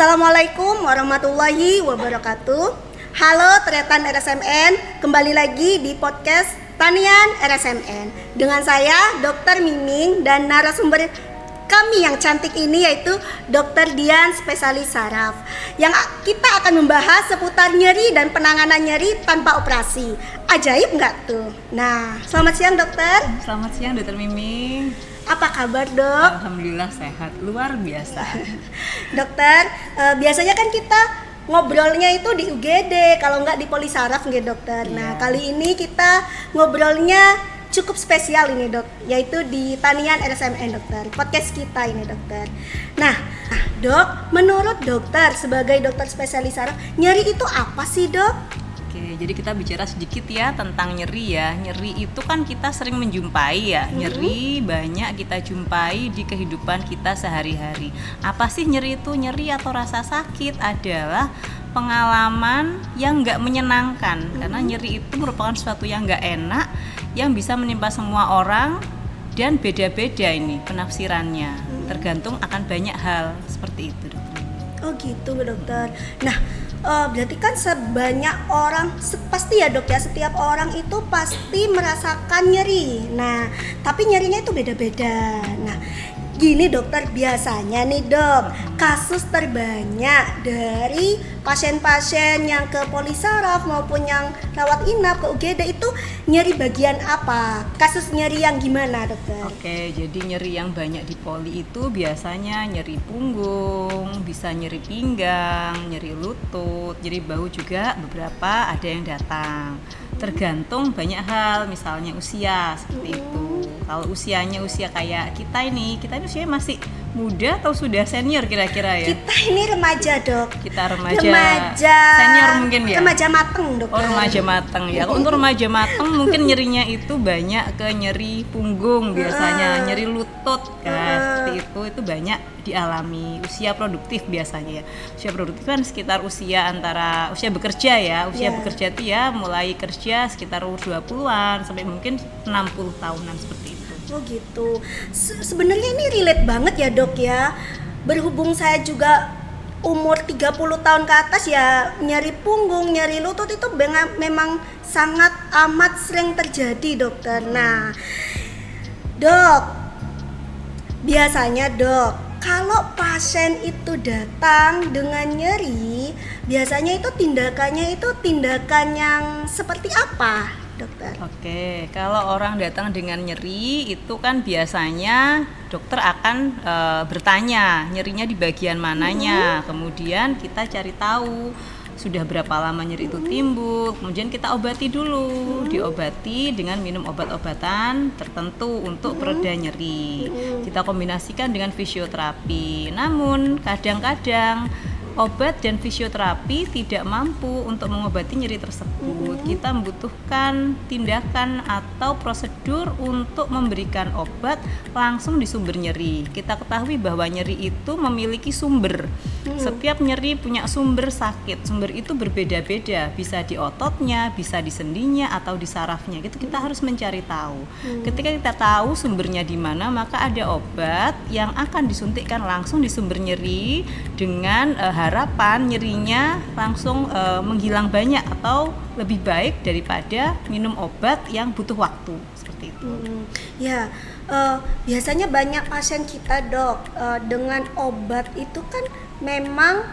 Assalamualaikum warahmatullahi wabarakatuh. Halo Tretan RSMN, kembali lagi di podcast Tanian RSMN dengan saya Dr. Miming dan narasumber kami yang cantik ini yaitu Dr. Dian spesialis saraf. Yang kita akan membahas seputar nyeri dan penanganan nyeri tanpa operasi. Ajaib nggak tuh? Nah, selamat siang dokter. Selamat siang Dr. Miming. Apa kabar dok? Alhamdulillah sehat, luar biasa. Dokter, biasanya kan kita ngobrolnya itu di UGD, kalau nggak di Polisaraf nggih dokter. Nah, kali ini kita ngobrolnya cukup spesial ini dok, yaitu di Tanian RSMN dokter, podcast kita ini dokter. Nah dok, menurut dokter sebagai dokter spesialis saraf, nyeri itu apa sih dok? Oke, jadi kita bicara sedikit ya tentang nyeri ya. Nyeri itu kan kita sering menjumpai ya. Nyeri banyak kita jumpai di kehidupan kita sehari-hari. Apa sih nyeri itu? Nyeri atau rasa sakit adalah pengalaman yang nggak menyenangkan. Karena nyeri itu merupakan sesuatu yang nggak enak, yang bisa menimpa semua orang dan beda-beda ini penafsirannya. Tergantung akan banyak hal seperti itu dokter. Oh gitu dokter. Nah, berarti kan sebanyak orang, pasti ya dok ya, setiap orang itu pasti merasakan nyeri. Nah, tapi nyerinya itu beda-beda. Nah, gini dokter, biasanya nih dok, kasus terbanyak dari pasien-pasien yang ke Polisaraf maupun yang rawat inap ke UGD itu nyeri bagian apa? Kasus nyeri yang gimana dokter? Oke, jadi nyeri yang banyak di poli itu biasanya nyeri punggung, bisa nyeri pinggang, nyeri lutut, nyeri bahu juga beberapa ada yang datang. Tergantung banyak hal, misalnya usia seperti itu. Kalau usianya usia kayak kita ini usianya masih muda atau sudah senior kira-kira ya? Kita ini remaja dok. Kita remaja senior mungkin ya? Remaja mateng dok. Oh remaja mateng ya. Kalau untuk remaja mateng mungkin nyerinya itu banyak ke nyeri punggung biasanya, nyeri lutut kan, seperti itu banyak dialami usia produktif biasanya ya. Usia produktif kan sekitar usia antara usia bekerja ya. Usia bekerja itu ya mulai kerja sekitar 20-an sampai mungkin 60 tahunan seperti itu. Oh gitu. Sebenarnya ini relate banget ya dok ya. Berhubung saya juga umur 30 tahun ke atas ya, nyeri punggung, nyeri lutut itu memang sangat amat sering terjadi dokter. Nah dok, biasanya dok, kalau pasien itu datang dengan nyeri, biasanya itu tindakannya itu tindakan yang seperti apa dokter? Oke, kalau orang datang dengan nyeri itu kan biasanya dokter akan bertanya nyerinya di bagian mananya. Kemudian kita cari tahu sudah berapa lama nyeri itu timbul. Kemudian kita obati dulu, diobati dengan minum obat-obatan tertentu untuk pereda nyeri. Kita kombinasikan dengan fisioterapi. Namun kadang-kadang obat dan fisioterapi tidak mampu untuk mengobati nyeri tersebut. Kita membutuhkan tindakan atau prosedur untuk memberikan obat langsung di sumber nyeri. Kita ketahui bahwa nyeri itu memiliki sumber. Setiap nyeri punya sumber sakit. Sumber itu berbeda-beda, bisa di ototnya, bisa di sendinya atau di sarafnya. Gitu kita harus mencari tahu. Ketika kita tahu sumbernya di mana, maka ada obat yang akan disuntikkan langsung di sumber nyeri dengan harapan nyerinya langsung menghilang banyak atau lebih baik daripada minum obat yang butuh waktu seperti itu. Biasanya banyak pasien kita dok dengan obat itu kan memang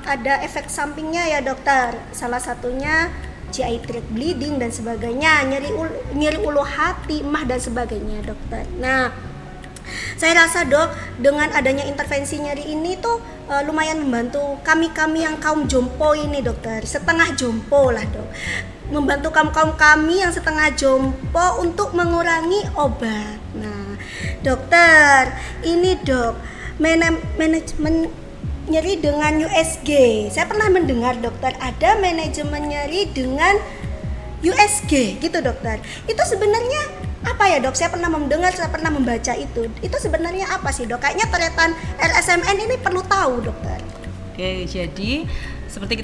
ada efek sampingnya ya dokter. Salah satunya GI tract bleeding dan sebagainya, nyeri ulu hati, emah dan sebagainya dokter. Nah, saya rasa dok dengan adanya intervensi nyeri ini tuh lumayan membantu kami yang kaum jompo ini dokter, setengah jompo lah dok, membantu kaum kami yang setengah jompo untuk mengurangi obat. Nah dokter, ini dok manajemen nyeri dengan USG, saya pernah mendengar dokter ada manajemen nyeri dengan USG gitu dokter. Itu sebenarnya apa ya dok? Saya pernah mendengar, saya pernah membaca itu. Itu sebenarnya apa sih dok? Kayaknya Tretan RSMN ini perlu tahu dokter. Oke, jadi seperti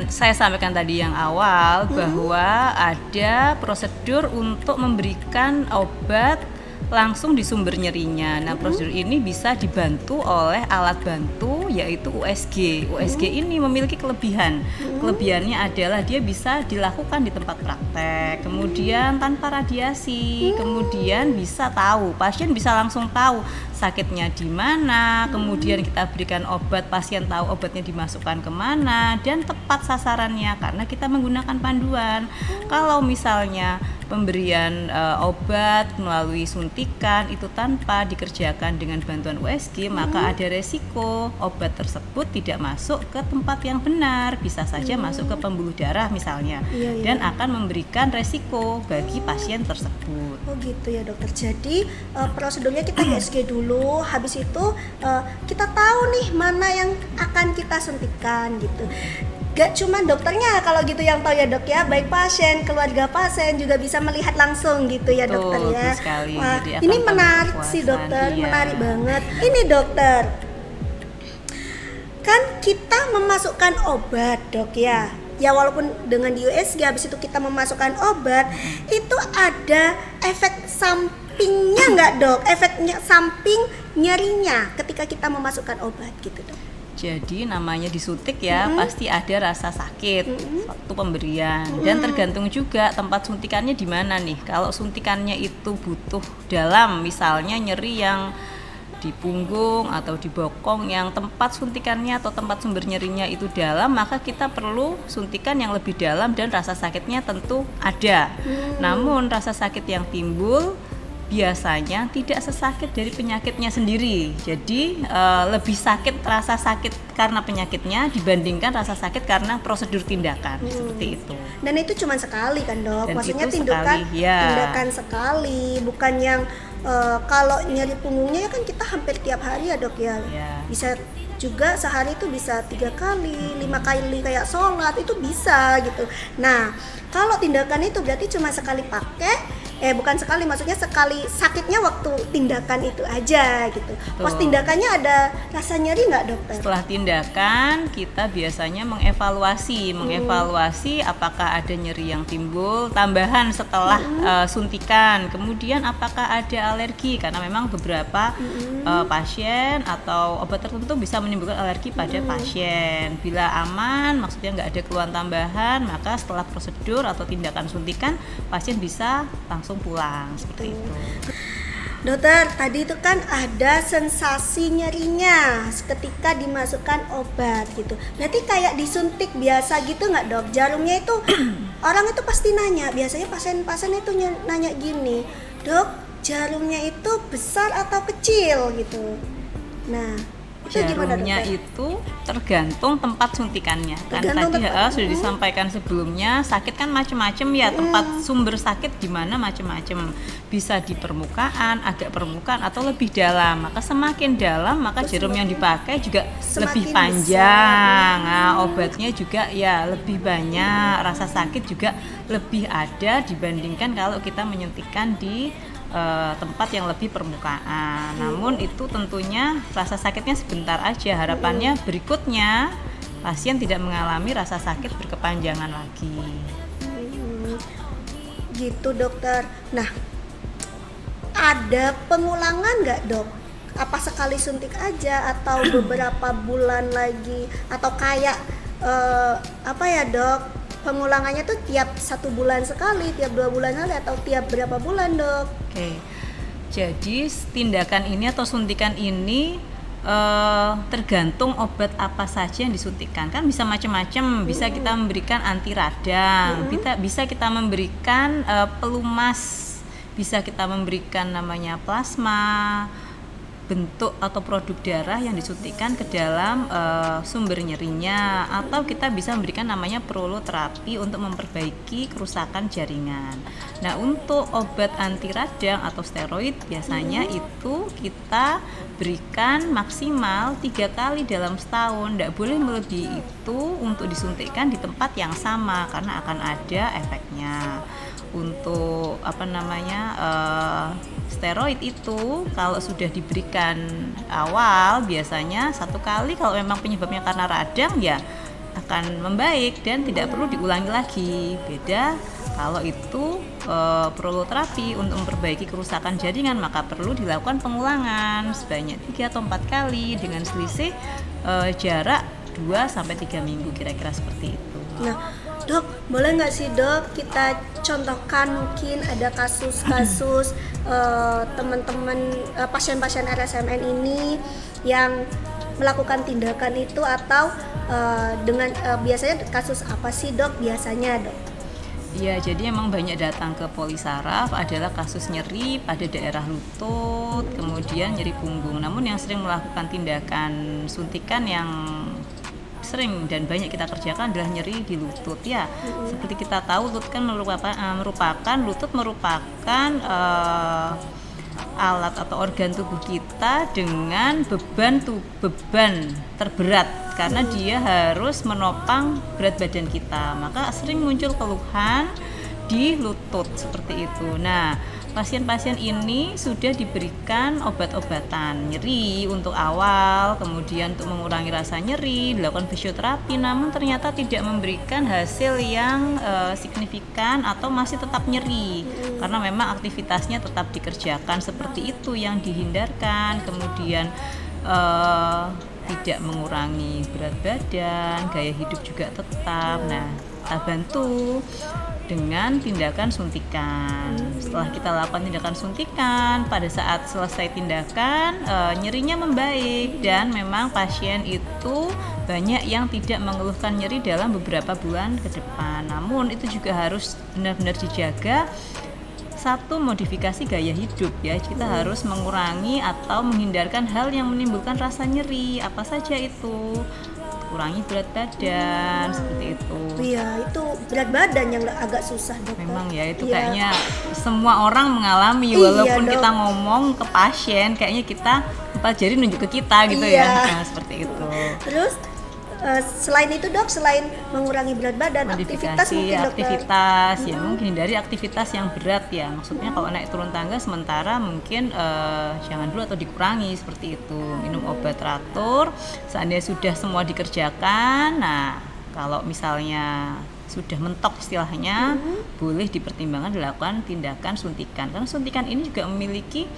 saya sampaikan tadi yang awal bahwa ada prosedur untuk memberikan obat langsung di sumber nyerinya. Nah, prosedur ini bisa dibantu oleh alat bantu yaitu USG. USG ini memiliki kelebihan. Kelebihannya adalah dia bisa dilakukan di tempat praktek, kemudian tanpa radiasi, kemudian bisa tahu, pasien bisa langsung tahu sakitnya di mana, kemudian kita berikan obat, pasien tahu obatnya dimasukkan kemana dan tepat sasarannya karena kita menggunakan panduan. Kalau misalnya pemberian obat melalui suntikan itu tanpa dikerjakan dengan bantuan USG, maka ada resiko obat tersebut tidak masuk ke tempat yang benar, bisa saja masuk ke pembuluh darah misalnya, dan akan memberikan resiko bagi pasien tersebut. Oh gitu ya dokter. Jadi prosedurnya kita USG dulu, habis itu kita tahu nih mana yang akan kita suntikan gitu. Gak cuma dokternya kalau gitu yang tahu ya dok ya, baik pasien, keluarga pasien juga bisa melihat langsung gitu ya dokter ya. Wah, ini menarik sih dokter, menarik banget. Ini dokter, kan kita memasukkan obat dok ya. Ya walaupun dengan di USG habis itu kita memasukkan obat, itu ada efek sampingnya nggak dok? Efeknya samping nyerinya ketika kita memasukkan obat gitu dok. Jadi namanya disuntik ya, pasti ada rasa sakit waktu pemberian dan tergantung juga tempat suntikannya di mana nih. Kalau suntikannya itu butuh dalam, misalnya nyeri yang di punggung atau di bokong yang tempat suntikannya atau tempat sumber nyerinya itu dalam, maka kita perlu suntikan yang lebih dalam dan rasa sakitnya tentu ada. Namun rasa sakit yang timbul biasanya tidak sesakit dari penyakitnya sendiri. Jadi lebih sakit rasa sakit karena penyakitnya dibandingkan rasa sakit karena prosedur tindakan seperti itu. Dan itu cuma sekali kan dok? Dan maksudnya itu tindakan sekali, bukan yang kalau nyeri punggungnya ya kan kita hampir tiap hari ya dok ya. Bisa juga sehari itu bisa 3 kali, 5 kali kayak sholat itu bisa gitu. Nah kalau tindakan itu berarti cuma sekali pakai, bukan sekali, maksudnya sekali sakitnya waktu tindakan itu aja gitu. Pas tindakannya ada rasa nyeri nggak dokter? Setelah tindakan kita biasanya mengevaluasi apakah ada nyeri yang timbul tambahan setelah suntikan, kemudian apakah ada alergi karena memang beberapa pasien atau obat tertentu bisa menimbulkan alergi pada pasien. Bila aman, maksudnya nggak ada keluhan tambahan, maka setelah prosedur atau tindakan suntikan pasien bisa langsung pulang seperti itu. Dokter, tadi itu kan ada sensasi nyerinya ketika dimasukkan obat gitu. Berarti kayak disuntik biasa gitu nggak dok? Jarumnya itu orang itu pasti nanya, biasanya pasien-pasien itu nanya gini, dok jarumnya itu besar atau kecil gitu. Nah itu jarumnya itu tergantung tempat suntikannya. Kan tadi sudah disampaikan sebelumnya, sakit kan macam-macam ya, tempat sumber sakit di mana macam-macam. Bisa di permukaan, agak permukaan atau lebih dalam. Maka semakin dalam maka jarum yang dipakai juga lebih panjang. Nah, obatnya juga ya lebih banyak, rasa sakit juga lebih ada dibandingkan kalau kita menyuntikkan di tempat yang lebih permukaan. Namun itu tentunya rasa sakitnya sebentar aja. Harapannya berikutnya pasien tidak mengalami rasa sakit berkepanjangan lagi. Gitu dokter. Nah, ada pengulangan nggak dok? Apa sekali suntik aja atau beberapa bulan lagi? Atau kayak apa ya dok? Pengulangannya tuh tiap 1 bulan sekali, tiap 2 bulan sekali, atau tiap berapa bulan dok? Oke, jadi tindakan ini atau suntikan ini tergantung obat apa saja yang disuntikan. Kan bisa macam-macam, bisa kita memberikan anti radang, bisa kita memberikan pelumas, bisa kita memberikan namanya plasma, bentuk atau produk darah yang disuntikan ke dalam sumber nyerinya, atau kita bisa memberikan namanya proloterapi untuk memperbaiki kerusakan jaringan. Nah, untuk obat anti radang atau steroid biasanya itu kita berikan maksimal 3 kali dalam setahun, tidak boleh melebihi itu untuk disuntikkan di tempat yang sama karena akan ada efeknya. Untuk steroid itu kalau sudah diberikan awal biasanya 1 kali, kalau memang penyebabnya karena radang ya akan membaik dan tidak perlu diulangi lagi. Beda Kalau itu proloterapi untuk memperbaiki kerusakan jaringan, maka perlu dilakukan pengulangan sebanyak 3 atau 4 kali dengan selisih jarak 2-3 minggu, kira-kira seperti itu. Nah, dok, boleh nggak sih dok kita contohkan mungkin ada kasus-kasus teman-teman pasien-pasien RSMN ini yang melakukan tindakan itu, atau dengan biasanya kasus apa sih dok biasanya dok? Iya, jadi emang banyak datang ke polisaraf adalah kasus nyeri pada daerah lutut, kemudian nyeri punggung. Namun yang sering melakukan tindakan suntikan yang sering dan banyak kita kerjakan adalah nyeri di lutut ya. Seperti kita tahu, lutut kan merupakan alat atau organ tubuh kita dengan beban terberat, karena dia harus menopang berat badan kita. Maka sering muncul keluhan di lutut seperti itu. Nah, pasien-pasien ini sudah diberikan obat-obatan nyeri untuk awal, kemudian untuk mengurangi rasa nyeri, dilakukan fisioterapi, namun ternyata tidak memberikan hasil yang signifikan atau masih tetap nyeri, karena memang aktivitasnya tetap dikerjakan seperti itu yang dihindarkan, kemudian tidak mengurangi berat badan, gaya hidup juga tetap. Nah, kita bantu dengan tindakan suntikan. Setelah kita lakukan tindakan suntikan, pada saat selesai tindakan nyerinya membaik, dan memang pasien itu banyak yang tidak mengeluhkan nyeri dalam beberapa bulan ke depan. Namun itu juga harus benar-benar dijaga. Satu, modifikasi gaya hidup ya, kita harus mengurangi atau menghindarkan hal yang menimbulkan rasa nyeri. Apa saja itu? Kurangi berat badan, seperti itu. Iya, itu berat badan yang agak susah dokter. Memang ya, itu kayaknya semua orang mengalami, walaupun kita ngomong ke pasien kayaknya kita jadi nunjuk ke kita gitu ya. Nah, seperti itu. Terus selain itu dok, selain mengurangi berat badan, aktivitas mungkin dokter? Aktivitas ya, mungkin dari aktivitas yang berat ya, maksudnya kalau naik turun tangga sementara mungkin jangan dulu atau dikurangi seperti itu. Minum obat teratur, seandainya sudah semua dikerjakan. Nah, kalau misalnya sudah mentok istilahnya, boleh dipertimbangkan dilakukan tindakan suntikan, karena suntikan ini juga memiliki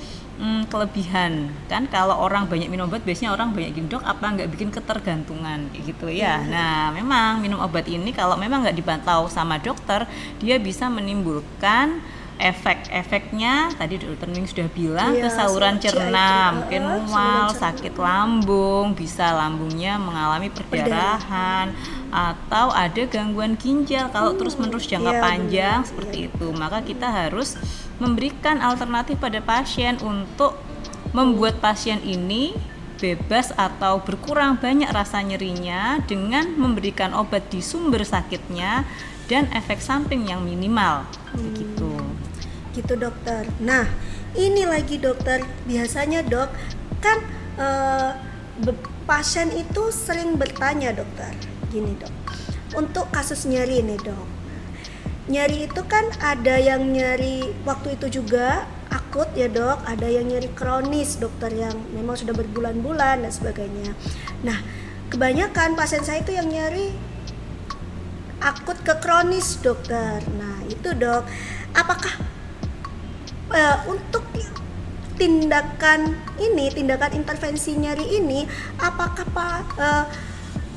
kelebihan kan. Kalau orang banyak minum obat, biasanya orang banyak gini, dok apa nggak bikin ketergantungan kayak gitu ya. Nah, memang minum obat ini kalau memang nggak dipantau sama dokter, dia bisa menimbulkan efek-efeknya tadi dokter Ning sudah bilang, ke saluran cerna, mungkin mual, sakit lambung, bisa lambungnya mengalami perdarahan, atau ada gangguan ginjal kalau terus-menerus jangka panjang seperti itu. Maka kita harus memberikan alternatif pada pasien untuk membuat pasien ini bebas atau berkurang banyak rasa nyerinya dengan memberikan obat di sumber sakitnya dan efek samping yang minimal. Gitu dokter. Nah, ini lagi dokter, biasanya dok kan pasien itu sering bertanya dokter, gini dok, untuk kasus nyeri nih dok. Nyeri itu kan ada yang nyeri waktu itu juga akut ya dok, ada yang nyeri kronis dokter yang memang sudah berbulan-bulan dan sebagainya. Nah, kebanyakan pasien saya itu yang nyeri akut ke kronis dokter. Nah, itu dok, apakah untuk tindakan intervensi nyeri ini, apakah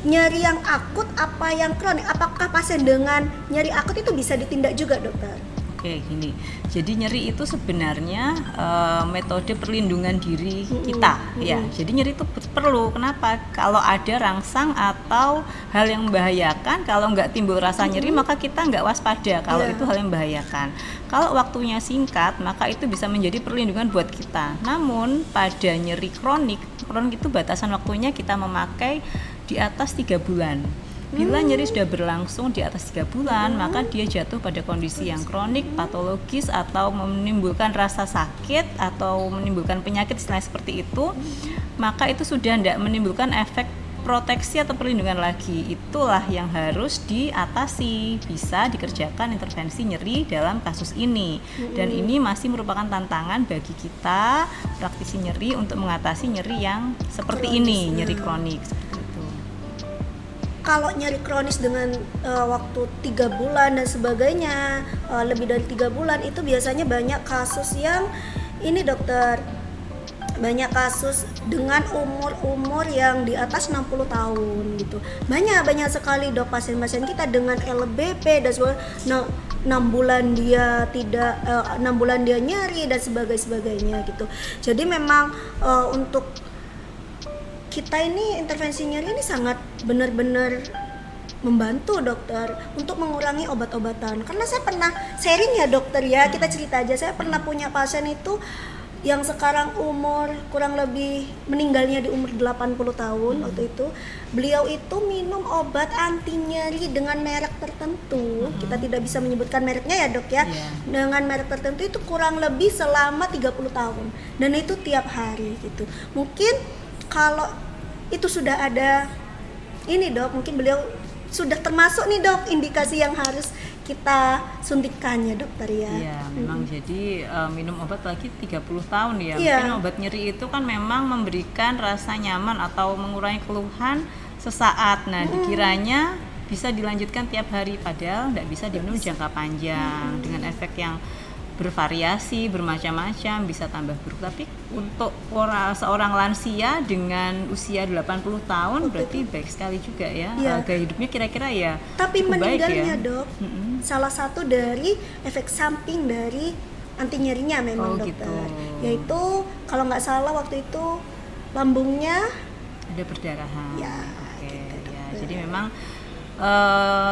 nyeri yang akut apa yang kronik? Apakah pasien dengan nyeri akut itu bisa ditindak juga dokter? Oke, gini. Jadi nyeri itu sebenarnya metode perlindungan diri kita ya. Jadi nyeri itu perlu. Kenapa? Kalau ada rangsang atau hal yang membahayakan, kalau nggak timbul rasa nyeri maka kita nggak waspada kalau itu hal yang membahayakan. Kalau waktunya singkat, maka itu bisa menjadi perlindungan buat kita. Namun pada nyeri kronik itu batasan waktunya kita memakai di atas 3 bulan. Bila nyeri sudah berlangsung di atas 3 bulan, maka dia jatuh pada kondisi yang kronik, patologis, atau menimbulkan rasa sakit atau menimbulkan penyakit seperti itu, maka itu sudah tidak menimbulkan efek proteksi atau perlindungan lagi. Itulah yang harus diatasi. Bisa dikerjakan intervensi nyeri dalam kasus ini. Dan ini masih merupakan tantangan bagi kita praktisi nyeri untuk mengatasi nyeri yang seperti ini, nyeri kronik seperti itu. kalau nyeri kronis dengan waktu 3 bulan dan sebagainya, lebih dari 3 bulan, itu biasanya banyak kasus yang ini dokter, banyak kasus dengan umur yang di atas 60 tahun gitu. Banyak sekali dok pasien-pasien kita dengan LBP dan sebagainya. Nah, 6 bulan dia tidak 6 bulan dia nyeri dan sebagainya gitu. Jadi memang untuk kita ini intervensi nyeri ini sangat benar-benar membantu dokter untuk mengurangi obat-obatan. Karena saya pernah sharing ya dokter ya, kita cerita aja. Saya pernah punya pasien itu yang sekarang umur kurang lebih meninggalnya di umur 80 tahun waktu itu. Beliau itu minum obat anti nyeri dengan merek tertentu. Kita tidak bisa menyebutkan mereknya ya dok ya. Dengan merek tertentu itu kurang lebih selama 30 tahun. Dan itu tiap hari gitu. Mungkin kalau itu sudah ada ini dok, mungkin beliau sudah termasuk nih dok indikasi yang harus kita suntikannya dokter ya. Iya, memang jadi minum obat lagi 30 tahun ya. Iya. Mungkin obat nyeri itu kan memang memberikan rasa nyaman atau mengurangi keluhan sesaat. Nah, dikiranya bisa dilanjutkan tiap hari, padahal tidak bisa diminum jangka panjang dengan efek yang bervariasi, bermacam-macam, bisa tambah buruk. Tapi untuk seorang lansia dengan usia 80 tahun berarti baik sekali juga ya. Iya. Gaya hidupnya kira-kira ya Tapi cukup baik meninggalnya ya. dok, salah satu dari efek samping dari anti nyerinya memang dokter. Gitu. Yaitu kalau nggak salah waktu itu lambungnya Ada perdarahan. Ya, Oke, gitu, ya. dokter. Jadi memang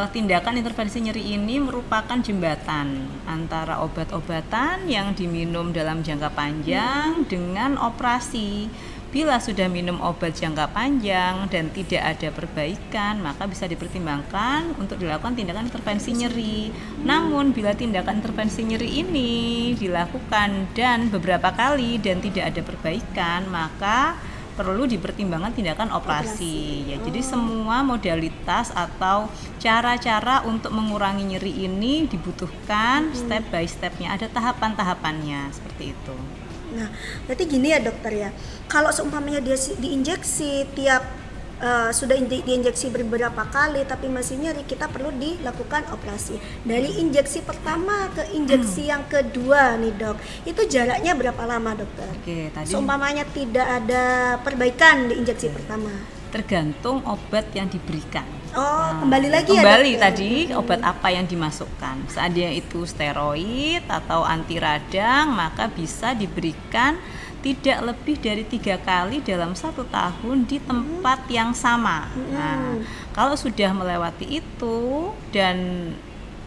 tindakan intervensi nyeri ini merupakan jembatan antara obat-obatan yang diminum dalam jangka panjang dengan operasi. Bila sudah minum obat jangka panjang dan tidak ada perbaikan, maka bisa dipertimbangkan untuk dilakukan tindakan intervensi nyeri. Namun bila tindakan intervensi nyeri ini dilakukan dan beberapa kali dan tidak ada perbaikan, maka perlu dipertimbangkan tindakan operasi. Ya, jadi semua modalitas atau cara-cara untuk mengurangi nyeri ini dibutuhkan step by stepnya, ada tahapan-tahapannya seperti itu. Nah, berarti gini ya dokter ya. Kalau seumpamanya dia diinjeksi tiap sudah diinjeksi beberapa kali tapi masih nyeri, kita perlu dilakukan operasi. Dari injeksi pertama ke injeksi yang kedua nih dok, itu jaraknya berapa lama dokter? Oke, tadi Seumpamanya tidak ada perbaikan di injeksi pertama. tergantung obat yang diberikan. Kembali lagi ya Kembali dokter? tadi obat apa yang dimasukkan. Seandainya itu steroid atau anti radang, maka bisa diberikan tidak lebih dari 3 kali dalam 1 tahun di tempat yang sama. Nah, kalau sudah melewati itu dan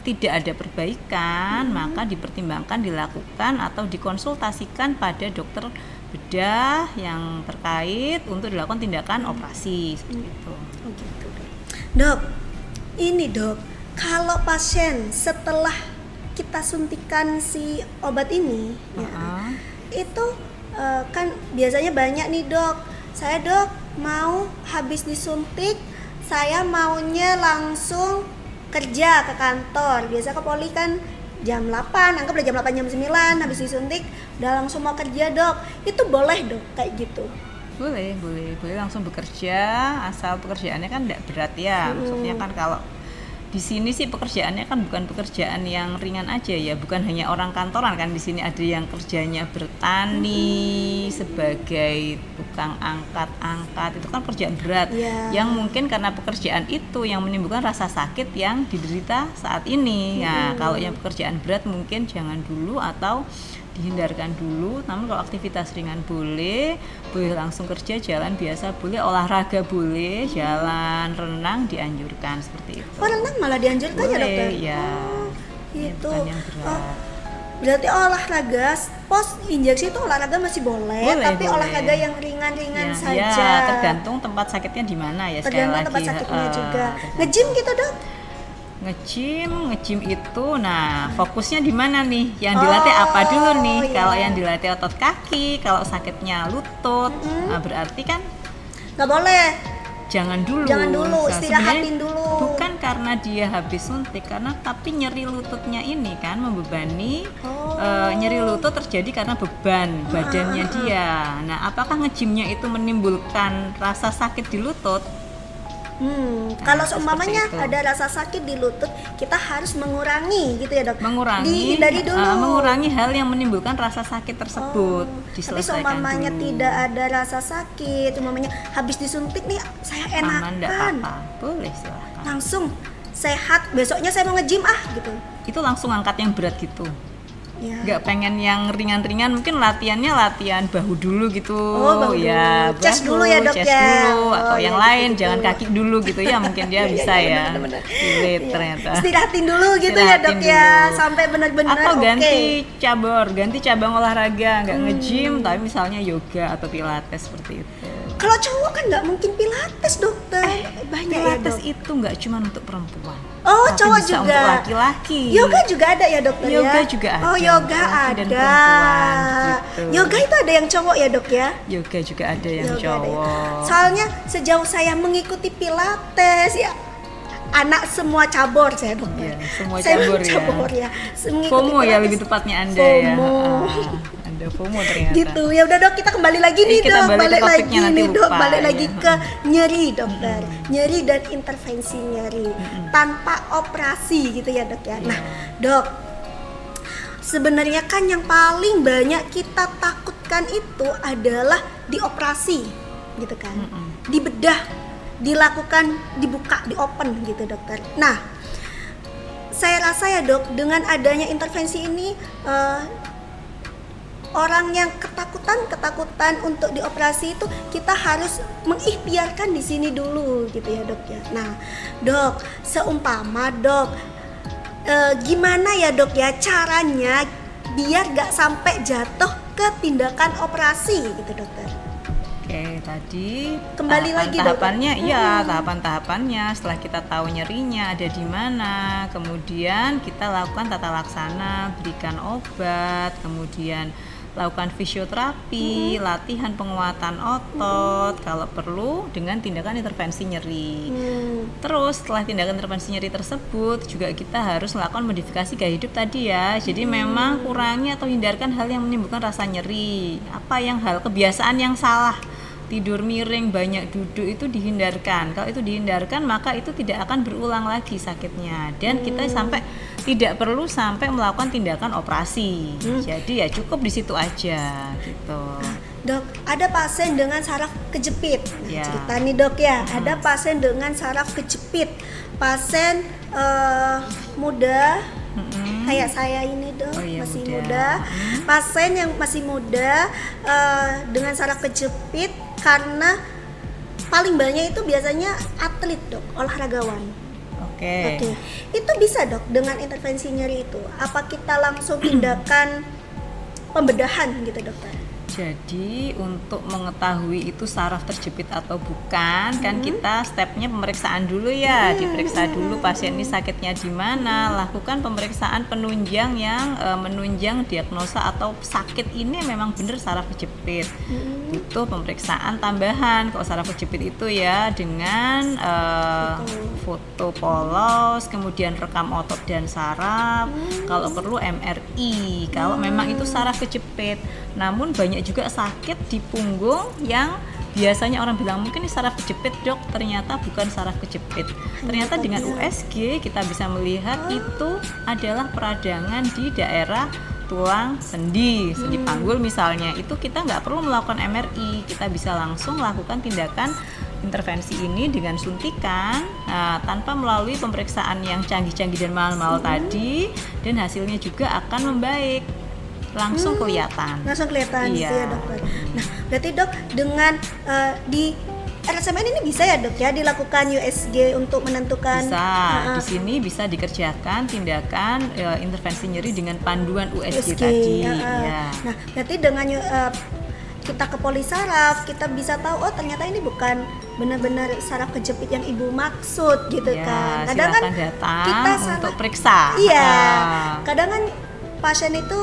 tidak ada perbaikan, maka dipertimbangkan dilakukan atau dikonsultasikan pada dokter bedah yang terkait untuk dilakukan tindakan operasi seperti itu. Oh gitu dok. Ini dok, kalau pasien setelah kita suntikan si obat ini, ya, itu kan biasanya banyak nih dok. Saya dok mau habis disuntik, saya maunya langsung kerja ke kantor. Biasa ke poli kan jam 8, anggaplah jam 8 jam 9 habis disuntik udah langsung mau kerja dok. Itu boleh dok kayak gitu? Boleh langsung bekerja, asal pekerjaannya kan tidak berat ya. Maksudnya kan kalau di sini sih pekerjaannya kan bukan pekerjaan yang ringan aja ya, bukan hanya orang kantoran kan. Di sini ada yang kerjanya bertani sebagai tukang angkat-angkat, itu kan pekerjaan berat yang mungkin karena pekerjaan itu yang menimbulkan rasa sakit yang diderita saat ini. Nah, kalau yang pekerjaan berat mungkin jangan dulu atau dihindarkan dulu. Namun kalau aktivitas ringan boleh langsung kerja, jalan biasa boleh, olahraga boleh, jalan, renang dianjurkan seperti itu. Oh, renang malah dianjurkan boleh, ya dokter? Ya. Itu Bukan yang berat. Berarti olahraga pos injeksi itu olahraga masih boleh, tapi boleh. olahraga yang ringan-ringan saja. Ya, tergantung tempat sakitnya di mana ya. Tergantung sekali tempat lagi, sakitnya juga. tergantung. Nge-gym gitu dok? Nge-gym itu, nah fokusnya di mana nih? Yang dilatih apa dulu nih? Iya. Kalau yang dilatih otot kaki, kalau sakitnya lutut, nah berarti kan Nggak boleh. jangan dulu. Istirahatin sebenarnya dulu. Bukan karena dia habis suntik, karena tapi nyeri lututnya ini kan membebani. Nyeri lutut terjadi karena beban badannya dia. Nah, apakah nge-gymnya itu menimbulkan rasa sakit di lutut? Kalau seperti seumpamanya itu. ada rasa sakit di lutut, kita harus mengurangi gitu ya dok. Mengurangi Dihindari dulu. mengurangi hal yang menimbulkan rasa sakit tersebut, Tapi diselesaikan seumpamanya dulu. tidak ada rasa sakit, umpamanya habis disuntik nih saya Aman, enggak enakan, apa-apa, boleh silahkan. langsung sehat, besoknya saya mau nge-gym gitu. Itu langsung angkat yang berat gitu, Ya. nggak pengen yang ringan-ringan, mungkin latihannya latihan bahu dulu gitu. Oh, bahu ya dulu. Chest bahu, dulu ya, Dok, chest ya. dulu, atau Oh, yang ya, lain gitu-gitu. jangan kaki dulu gitu ya, mungkin dia bisa ya benar-benar. relate Iya. ternyata. Istirahatin dulu gitu ya Istirahatin dok ya, dulu. sampai benar-benar Atau oke. ganti cabang olahraga, nggak nge-gym tapi misalnya yoga atau pilates seperti itu. Kalau cowok kan nggak mungkin pilates dokter, banyak ya Pilates dok. itu nggak cuma untuk perempuan. Oh, tapi cowok bisa juga. untuk laki-laki. Yoga juga ada ya dokter ya? Yoga juga ada, Oh yoga laki dan ada. perempuan, gitu. Yoga itu ada yang cowok ya dok ya? Yoga juga ada yang Yoga ada ya. cowok. Soalnya sejauh saya mengikuti pilates ya, anak semua cabur saya dok. Iya, semua Saya cabur ya. cabur ya. Mengikuti FOMO ya pilates. lebih tepatnya Anda FOMO. ya. Ada FOMO ternyata. Gitu ya udah dok, kita kembali lagi nih Kita dok, balik ke balik lagi topiknya, nanti nih dok, lupa, balik ya. lagi ke nyeri dokter, nyeri dan intervensi nyeri tanpa operasi gitu ya dok ya. Nah dok, sebenarnya kan yang paling banyak kita takutkan itu adalah dioperasi gitu kan, dibedah, dilakukan, dibuka, diopen gitu dokter. Nah saya rasa ya dok, dengan adanya intervensi ini orang yang ketakutan untuk dioperasi itu kita harus mengikhtiarkan di sini dulu gitu ya dok ya. Nah dok, seumpama dok, gimana ya dok ya caranya biar gak sampai jatuh ke tindakan operasi gitu dokter. Oke, tadi Kembali lagi, Dok. tahapannya, iya tahapan-tahapannya. Setelah kita tahu nyerinya ada di mana, kemudian kita lakukan tata laksana, berikan obat, kemudian lakukan fisioterapi, latihan penguatan otot, kalau perlu dengan tindakan intervensi nyeri. Terus setelah tindakan intervensi nyeri tersebut juga kita harus melakukan modifikasi gaya hidup tadi ya. Jadi memang kurangi atau hindarkan hal yang menimbulkan rasa nyeri. Apa yang hal kebiasaan yang salah? Tidur miring, banyak duduk itu dihindarkan. Kalau itu dihindarkan maka itu tidak akan berulang lagi sakitnya, dan kita tidak perlu sampai melakukan tindakan operasi. Jadi ya cukup di situ aja gitu. Dok, ada pasien dengan saraf kejepit. Nah, Ya. cerita nih dok ya, ada pasien dengan saraf kejepit. Pasien muda, kayak saya ini dok, Oh iya, masih muda. muda. Pasien yang masih muda dengan saraf kejepit karena paling banyak itu biasanya atlet dok, olahragawan. Oke. Oke, itu bisa dok dengan intervensi nyeri itu. Apa kita langsung tindakan pembedahan gitu dokter? Jadi untuk mengetahui itu saraf terjepit atau bukan, kan kita stepnya pemeriksaan dulu ya. Diperiksa dulu pasien ini sakitnya di mana, lakukan pemeriksaan penunjang yang menunjang diagnosa atau sakit ini memang benar saraf kejepit. Butuh pemeriksaan tambahan kalau saraf kejepit itu ya, dengan foto polos, kemudian rekam otot dan saraf, kalau perlu MRI kalau memang itu saraf kejepit. Namun banyak juga sakit di punggung yang biasanya orang bilang mungkin ini saraf kejepit dok, ternyata bukan saraf kejepit. Ternyata dengan USG kita bisa melihat itu adalah peradangan di daerah tulang sendi panggul misalnya. Itu kita nggak perlu melakukan MRI, kita bisa langsung lakukan tindakan intervensi ini dengan suntikan, tanpa melalui pemeriksaan yang canggih-canggih dan mahal-mahal tadi, dan hasilnya juga akan membaik. Langsung kelihatan. Langsung kelihatan Iya. gitu ya dokter. Nah berarti dok dengan di RSMN ini bisa ya dok ya dilakukan USG untuk menentukan Bisa, di sini bisa dikerjakan tindakan intervensi nyeri dengan panduan USG tadi. Ya. Nah berarti dengan kita ke polisaraf kita bisa tahu oh ternyata ini bukan benar-benar saraf kejepit yang ibu maksud gitu Ya, kan. Kadang kan silakan datang kita untuk periksa. Iya. Ah. Kadang kan pasien itu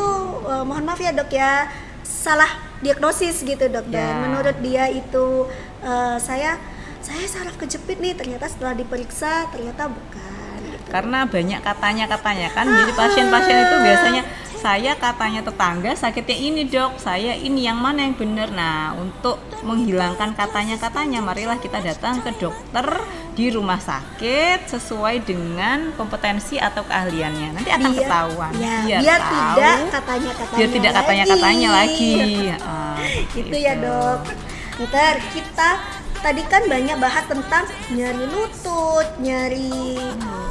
mohon maaf ya dok ya salah diagnosis gitu dok. Dan Ya. menurut dia itu saya saraf kejepit nih, ternyata setelah diperiksa ternyata bukan gitu. Karena banyak katanya kan, jadi pasien-pasien itu biasanya saya katanya tetangga sakitnya ini dok, saya ini yang mana yang benar. Nah, untuk menghilangkan katanya, marilah kita datang ke dokter di rumah sakit sesuai dengan kompetensi atau keahliannya. Nanti akan ketahuan. Biar tidak katanya-katanya lagi. Itu ya dok. Ntar kita tadi kan banyak bahas tentang nyeri lutut, nyeri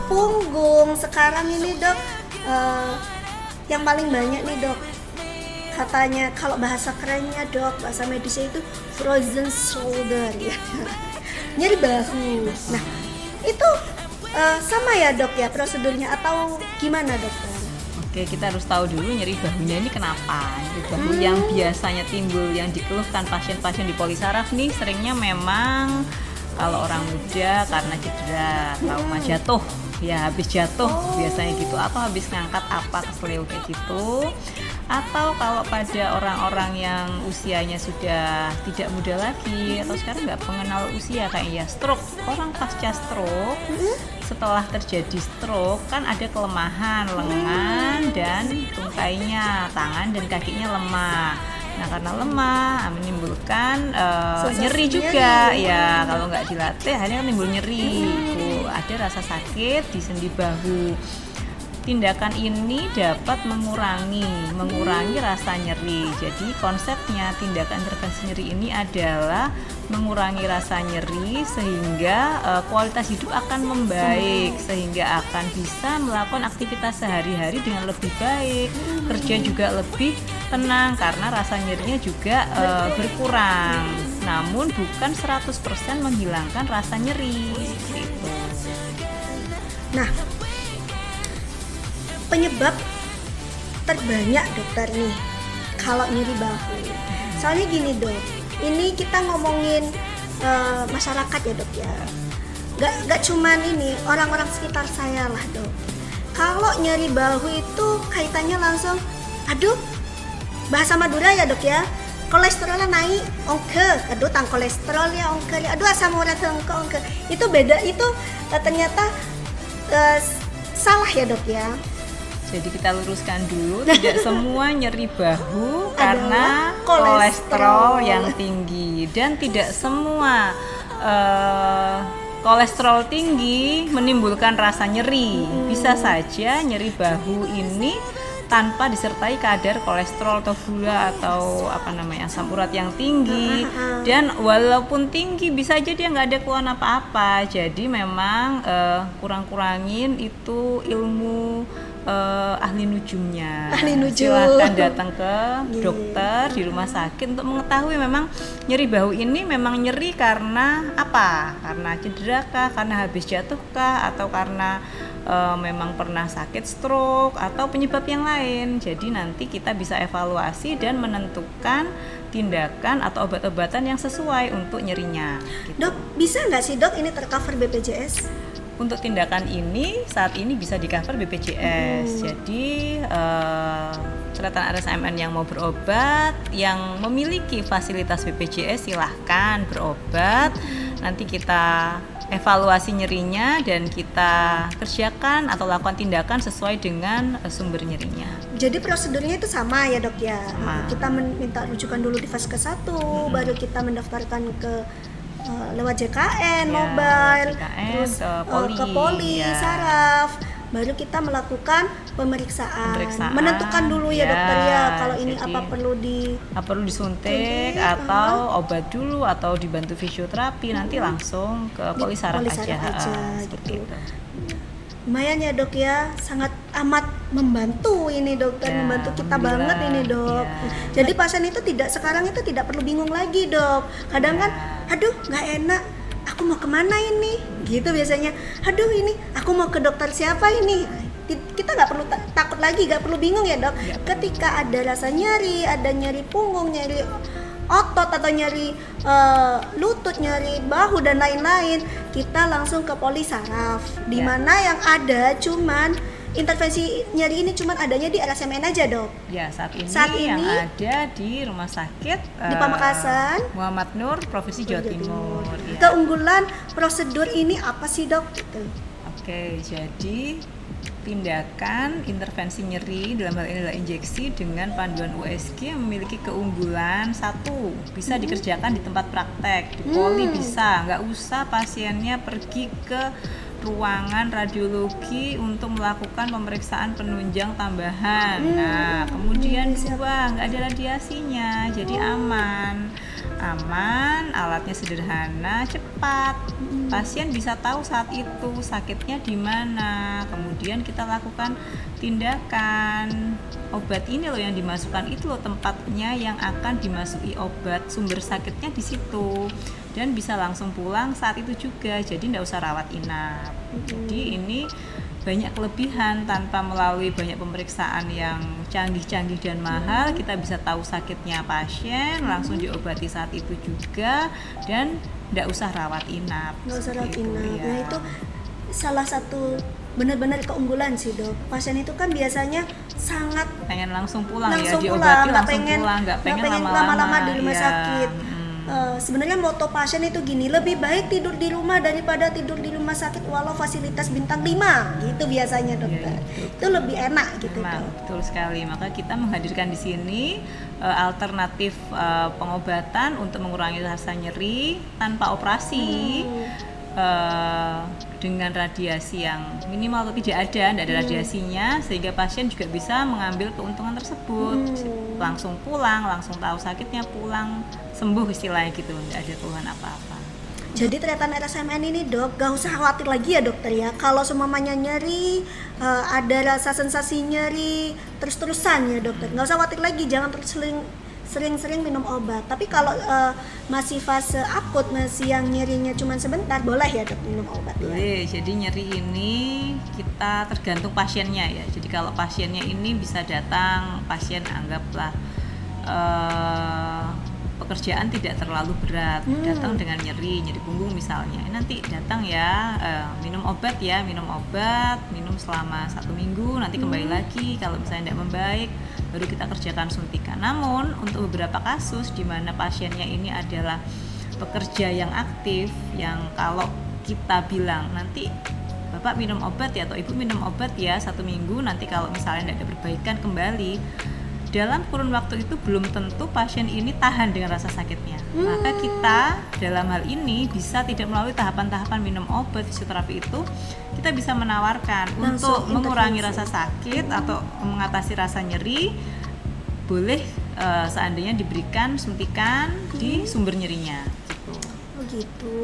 punggung. Sekarang ini dok, yang paling banyak nih dok, katanya kalau bahasa kerennya dok, bahasa medisnya itu frozen shoulder ya, nyeri bahu. Nah itu sama ya dok ya prosedurnya atau gimana dokter? Oke, kita harus tahu dulu nyeri bahunya ini kenapa. Nyeri bahu yang biasanya timbul, yang dikeluhkan pasien-pasien di polisaraf nih seringnya memang kalau orang muda karena cedera, trauma jatuh. Ya habis jatuh biasanya gitu, atau habis ngangkat apa kesleo kayak gitu, atau kalau pada orang-orang yang usianya sudah tidak muda lagi atau sekarang nggak pengenal usia kayak ya stroke. Orang pasca stroke, setelah terjadi stroke kan ada kelemahan lengan dan tungkainya, tangan dan kakinya lemah. Nah karena lemah menimbulkan nyeri juga ya, kalau nggak dilatih akhirnya menimbul nyeri. Ada rasa sakit di sendi bahu. Tindakan ini dapat mengurangi rasa nyeri. Jadi konsepnya tindakan intervensi nyeri ini adalah mengurangi rasa nyeri sehingga kualitas hidup akan membaik, sehingga akan bisa melakukan aktivitas sehari-hari dengan lebih baik, kerja juga lebih tenang karena rasa nyerinya juga berkurang. Namun bukan 100% menghilangkan rasa nyeri gitu. Nah, penyebab terbanyak dokter nih kalau nyeri bahu. Soalnya gini dok, ini kita ngomongin masyarakat ya dok ya. Gak cuman ini orang-orang sekitar saya lah dok. Kalau nyeri bahu itu kaitannya langsung, aduh bahasa Madura ya dok ya. Kolesterolnya naik, aduh tang kolesterol ya aduh asam urat ongke. Itu beda, itu ternyata salah ya dok ya. Jadi kita luruskan dulu, tidak semua nyeri bahu karena kolesterol yang tinggi, dan tidak semua kolesterol tinggi menimbulkan rasa nyeri. Bisa saja nyeri bahu ini tanpa disertai kadar kolesterol atau gula atau asam urat yang tinggi, dan walaupun tinggi bisa aja dia nggak ada keluhan apa-apa. Jadi memang kurang-kurangin itu ilmu ahli nujumnya. Silahkan datang ke dokter di rumah sakit untuk mengetahui memang nyeri bahu ini memang nyeri karena apa? Karena cedera kah? Karena habis jatuh kah? Atau karena memang pernah sakit stroke atau penyebab yang lain. Jadi nanti kita bisa evaluasi dan menentukan tindakan atau obat-obatan yang sesuai untuk nyerinya gitu. Dok, bisa nggak sih dok ini tercover BPJS? Untuk tindakan ini saat ini bisa di-cover BPJS. Jadi catatan RSMN yang mau berobat, yang memiliki fasilitas BPJS silahkan berobat. Nanti kita evaluasi nyerinya dan kita kerjakan atau lakukan tindakan sesuai dengan sumber nyerinya. Jadi prosedurnya itu sama ya dok ya? Sama. Kita minta rujukan dulu di Vaskes 1, baru kita mendaftarkan ke lewat JKN, mobile, terus ke poli, saraf, baru kita melakukan pemeriksaan. Menentukan dulu ya dokter ya kalau ini apa perlu disuntik atau obat dulu atau dibantu fisioterapi, nanti langsung ke poli saraf aja seperti gitu. itu. Lumayan ya dok ya, sangat amat membantu ini dokter, membantu kita banget ini dok. Jadi pasien itu sekarang itu tidak perlu bingung lagi dok. Kadang kan, aduh nggak enak, aku mau kemana ini? Gitu biasanya. Aduh ini, aku mau ke dokter siapa ini? Kita nggak perlu takut lagi, nggak perlu bingung ya dok. Ketika ada rasa nyeri, ada nyeri punggung, nyeri otot atau nyeri lutut, nyeri bahu dan lain-lain, kita langsung ke poli saraf. Di mana yang ada cuman intervensi nyeri ini cuman adanya di RSMN aja dok. Ya saat ini yang ada di rumah sakit di Pamekasan Muhammad Nur Provinsi Jawa Timur. Ya. Keunggulan prosedur ini apa sih dok? Gitu. Oke, jadi tindakan intervensi nyeri dalam hal ini adalah injeksi dengan panduan USG yang memiliki keunggulan satu, bisa dikerjakan di tempat praktek, di poli bisa, nggak usah pasiennya pergi ke ruangan radiologi untuk melakukan pemeriksaan penunjang tambahan. Nah, kemudian dua, nggak ada radiasinya, jadi aman, alatnya sederhana, cepat. Pasien bisa tahu saat itu sakitnya di mana. Kemudian kita lakukan tindakan. Obat ini loh yang dimasukkan, itu loh tempatnya yang akan dimasuki obat, sumber sakitnya di situ. Dan bisa langsung pulang saat itu juga, jadi nggak usah rawat inap. Jadi ini banyak kelebihan, tanpa melalui banyak pemeriksaan yang canggih-canggih dan mahal, kita bisa tahu sakitnya pasien, langsung diobati saat itu juga, dan nggak usah rawat inap. Nggak usah rawat Gitu, inap. ya. Nah itu salah satu benar-benar keunggulan sih dok. Pasien itu kan biasanya sangat Pengen langsung pulang langsung ya, pulang, diobati nggak langsung pengen pulang, nggak pengen lama-lama lama-lama di rumah ya. sakit. Sebenarnya moto pasien itu gini, lebih baik tidur di rumah daripada tidur di rumah sakit walau fasilitas bintang 5 gitu biasanya dokter. Itu lebih enak gitu Memang, dok. betul sekali. Maka kita menghadirkan di sini alternatif pengobatan untuk mengurangi rasa nyeri tanpa operasi, dengan radiasi yang minimal atau tidak ada radiasinya, sehingga pasien juga bisa mengambil keuntungan tersebut. Langsung pulang, langsung tahu sakitnya, pulang sembuh istilahnya gitu, tidak ada keluhan apa-apa. Jadi tretan RSMN ini dok, gak usah khawatir lagi ya dokter ya. Kalau semuanya nyeri, ada rasa sensasi nyeri terus-terusan ya dokter, gak usah khawatir lagi, jangan sering-sering minum obat. Tapi kalau masih fase akut, masih yang nyerinya cuma sebentar, boleh ya dok minum obat ya? Boleh, jadi nyeri ini kita tergantung pasiennya ya. Jadi kalau pasiennya ini bisa datang, pasien anggaplah pekerjaan tidak terlalu berat, datang dengan nyeri punggung misalnya, nanti datang ya, minum obat, minum selama 1 minggu, nanti kembali lagi. Kalau misalnya tidak membaik, baru kita kerjakan suntikan. Namun untuk beberapa kasus di mana pasiennya ini adalah pekerja yang aktif, yang kalau kita bilang nanti Bapak minum obat ya, atau Ibu minum obat ya 1 minggu, nanti kalau misalnya tidak ada perbaikan kembali, dalam kurun waktu itu belum tentu pasien ini tahan dengan rasa sakitnya. Maka kita dalam hal ini bisa tidak melalui tahapan-tahapan minum obat fisioterapi itu, kita bisa menawarkan langsung untuk mengurangi intervensi. rasa sakit atau mengatasi rasa nyeri, boleh seandainya diberikan suntikan di sumber nyerinya gitu. Oh gitu.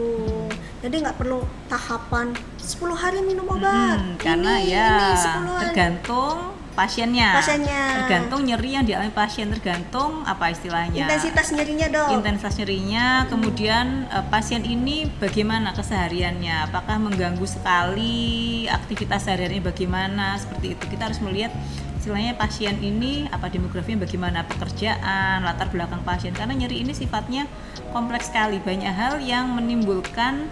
Jadi nggak perlu tahapan 10 hari minum obat. Karena ini 10 hari. tergantung pasiennya, tergantung nyeri yang dialami pasien, tergantung apa istilahnya, Intensitas nyerinya dok. intensitas nyerinya, kemudian pasien ini bagaimana kesehariannya, apakah mengganggu sekali aktivitas sehari-hari bagaimana, seperti itu. Kita harus melihat istilahnya pasien ini apa demografinya bagaimana, pekerjaan, latar belakang pasien, karena nyeri ini sifatnya kompleks sekali, banyak hal yang menimbulkan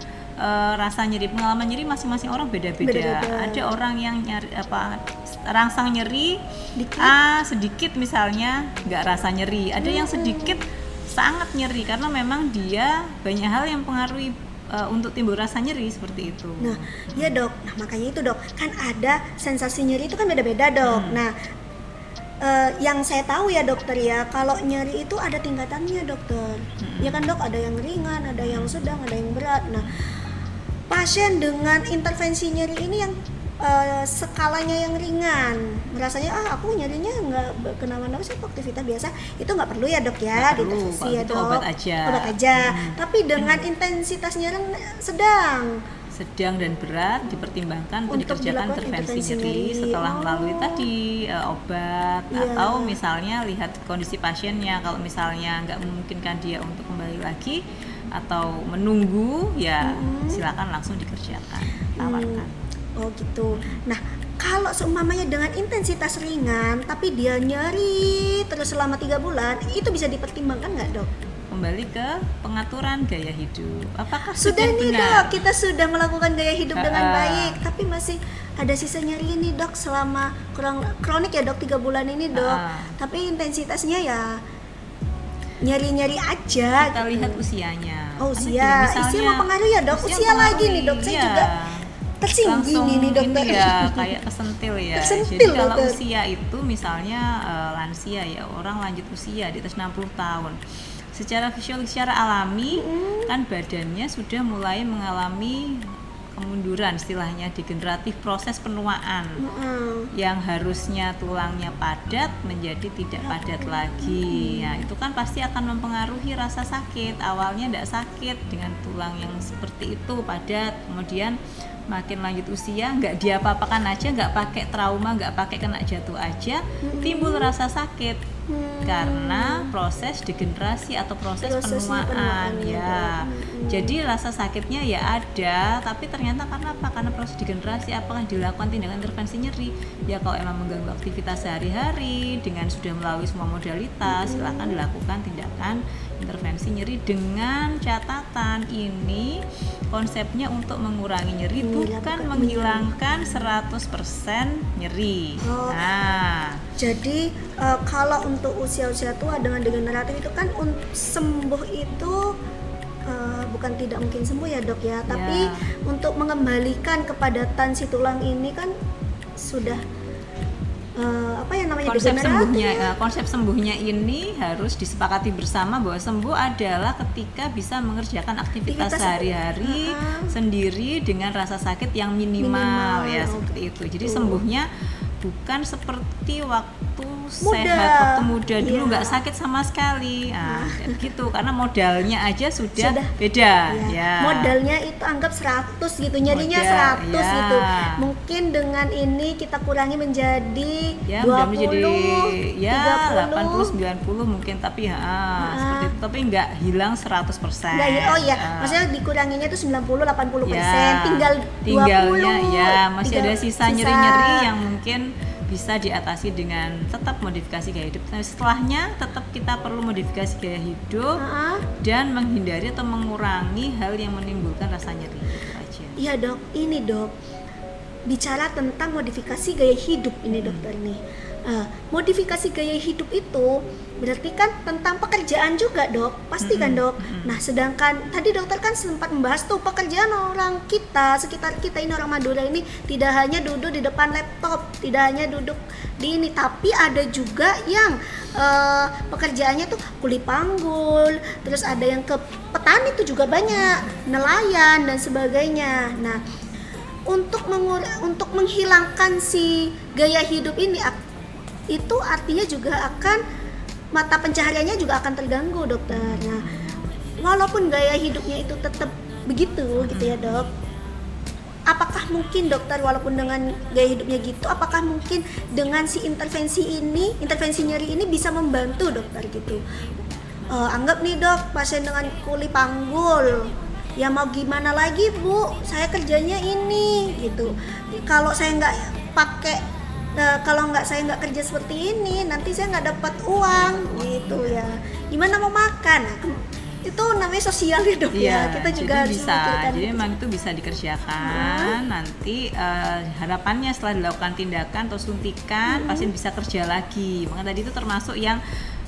rasa nyeri. Pengalaman nyeri masing-masing orang beda-beda. Ada orang yang nyari rangsang nyeri sedikit misalnya nggak rasa nyeri, ada yang sedikit sangat nyeri karena memang dia banyak hal yang mempengaruhi untuk timbul rasa nyeri seperti itu. Nah, ya dok. Nah, makanya itu dok, kan ada sensasi nyeri itu kan beda-beda dok. Nah, yang saya tahu ya dokter ya, kalau nyeri itu ada tingkatannya dokter. Ya kan dok, ada yang ringan, ada yang sedang, ada yang berat. Nah, pasien dengan intervensi nyeri ini yang skalanya yang ringan, merasanya aku nyerinya nggak kenapa-napa sih, aktivitas biasa, itu nggak perlu ya dok ya, diintervensi ya dok, obat aja. Tapi dengan intensitas nyeri sedang dan berat dipertimbangkan untuk dikerjakan intervensi nyeri setelah melalui tadi obat atau misalnya lihat kondisi pasiennya. Kalau misalnya nggak memungkinkan dia untuk kembali lagi atau menunggu, ya silakan langsung dikerjakan, tawarkan. Oh gitu. Nah, kalau seumpamanya dengan intensitas ringan tapi dia nyeri terus selama 3 bulan, itu bisa dipertimbangkan nggak dok? Kembali ke pengaturan gaya hidup. Apakah Sudah nih benar? dok, kita sudah melakukan gaya hidup dengan baik, tapi masih ada sisa nyeri ini dok selama kurang kronik ya dok 3 bulan ini dok. Tapi intensitasnya ya nyeri-nyeri aja. Kita gitu. lihat usianya. Oh usia, usia mempengaruhi ya dok. Usia lagi nih dok, saya juga tersinggung langsung ini dokter. ini ya kayak kesentil ya. Tersentil, Jadi kalau dokter. usia itu misalnya lansia ya, orang lanjut usia di atas 60 tahun. Secara fisiologis, secara alami kan badannya sudah mulai mengalami kemunduran, istilahnya degeneratif, proses penuaan. Yang harusnya tulangnya padat menjadi tidak padat lagi. Nah, itu kan pasti akan mempengaruhi rasa sakit. Awalnya tidak sakit dengan tulang yang seperti itu padat, kemudian makin lanjut usia nggak diapa-apakan aja, nggak pakai trauma, nggak pakai kena jatuh aja, timbul rasa sakit karena proses degenerasi atau proses Prosesnya penuaan penuaan, ya. Jadi rasa sakitnya ya ada, tapi ternyata karena apa? Karena proses degenerasi. Apakah dilakukan tindakan intervensi nyeri? Ya kalau emang mengganggu aktivitas sehari-hari dengan sudah melalui semua modalitas, silakan dilakukan tindakan intervensi nyeri dengan catatan ini konsepnya untuk mengurangi nyeri, bukan menghilangkan 100% nyeri. Nah, Jadi kalau untuk usia-usia tua dengan degeneratif itu kan sembuh itu bukan tidak mungkin sembuh ya dok ya, tapi untuk mengembalikan kepadatan si tulang ini kan sudah apa yang namanya degeneratif. Konsep sembuhnya ini harus disepakati bersama bahwa sembuh adalah ketika bisa mengerjakan aktivitas sehari-hari sendiri dengan rasa sakit yang minimal ya, seperti itu. Jadi sembuhnya bukan seperti waktu sehat, waktu muda dulu nggak sakit sama sekali, gitu, karena modalnya aja sudah beda. Modalnya itu anggap 100 gitu, nyerinya 100 gitu. Mungkin dengan ini kita kurangi menjadi 20, menjadi 30, 80, 90 mungkin, tapi seperti itu, tapi nggak hilang 100%. Maksudnya dikuranginya itu 90, 80%, tinggalnya 20, masih ada sisa nyeri-nyeri yang mungkin bisa diatasi dengan tetap modifikasi gaya hidup. Nah, setelahnya tetap kita perlu modifikasi gaya hidup dan menghindari atau mengurangi hal yang menimbulkan rasa nyeri, itu aja. Iya dok, ini dok bicara tentang modifikasi gaya hidup ini dokter nih. Modifikasi gaya hidup itu berarti kan tentang pekerjaan juga dok, pasti kan dok. Nah sedangkan tadi dokter kan sempat membahas tuh pekerjaan orang kita, sekitar kita ini orang Madura ini tidak hanya duduk di depan laptop, tidak hanya duduk di ini, tapi ada juga yang pekerjaannya tuh kuli panggul, terus ada yang ke petani tuh juga banyak, nelayan dan sebagainya. Nah untuk menghilangkan si gaya hidup ini itu artinya juga akan mata pencahariannya juga akan terganggu dokter. Nah, walaupun gaya hidupnya itu tetap begitu gitu ya dok, apakah mungkin dokter walaupun dengan gaya hidupnya gitu, apakah mungkin dengan si intervensi nyeri ini bisa membantu dokter gitu? Anggap nih dok, pasien dengan kuli panggul, ya mau gimana lagi bu, saya kerjanya ini gitu. Kalau saya nggak pakai saya nggak kerja seperti ini, nanti saya nggak dapat uang gitu ya. Gimana mau makan? Itu namanya sosial ya dok ya. Kita juga jadi bisa. Jadi memang itu bisa dikerjakan. Nanti harapannya setelah dilakukan tindakan atau suntikan, pasien bisa kerja lagi. Makanya tadi itu termasuk yang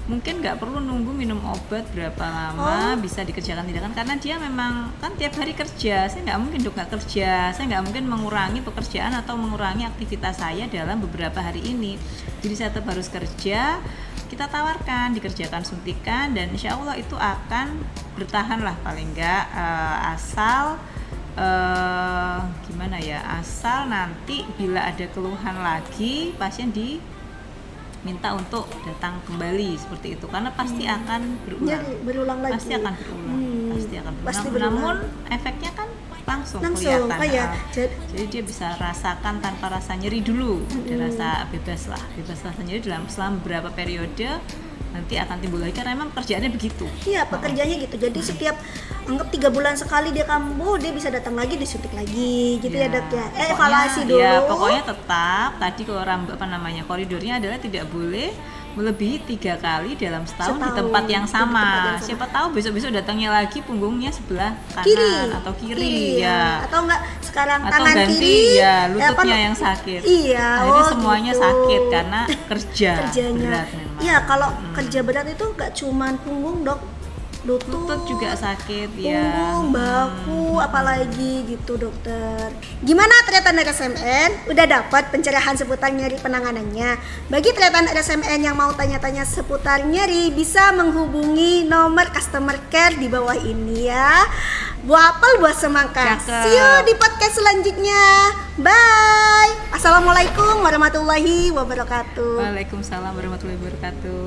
mungkin nggak perlu nunggu minum obat berapa lama, bisa dikerjakan tindakan karena dia memang kan tiap hari kerja. Saya nggak mungkin dok nggak kerja, saya nggak mungkin mengurangi pekerjaan atau mengurangi aktivitas saya dalam beberapa hari ini. Jadi saya tetap harus kerja, kita tawarkan dikerjakan suntikan dan insya Allah itu akan bertahan lah paling nggak asal asal nanti bila ada keluhan lagi pasien minta untuk datang kembali seperti itu karena pasti akan berulang lagi. Pasti akan berulang. Namun efeknya kan langsung kelihatan. Jadi dia bisa rasakan tanpa rasa nyeri dulu. Ada rasa bebas rasa nyeri selama beberapa periode nanti akan timbul lagi karena memang pekerjaannya begitu. Iya, pekerjaannya gitu. Jadi setiap anggap 3 bulan sekali dia kambuh, dia bisa datang lagi disuntik lagi gitu ya dok ya. Evaluasi dulu. Ya, pokoknya tetap tadi koridornya adalah tidak boleh melebihi 3 kali dalam setahun di tempat yang sama. Siapa tahu besok-besok datangnya lagi punggungnya sebelah kanan atau kiri ya. Atau enggak sekarang atau tangan ganti, kiri lututnya yang sakit. Iya. Ini semuanya gitu. sakit karena kerjanya berat memang. Iya, kalau kerja berat itu enggak cuman punggung dok, Lutut juga sakit ya. punggung, bahu, apalagi gitu dokter. Gimana treatan RSMN? Udah dapat pencerahan seputar nyeri penanganannya? Bagi treatan RSMN yang mau tanya-tanya seputar nyeri bisa menghubungi nomor customer care di bawah ini ya. Buah apel, buah semangka. Cakep. See you di podcast selanjutnya. Bye. Assalamualaikum warahmatullahi wabarakatuh. Waalaikumsalam warahmatullahi wabarakatuh.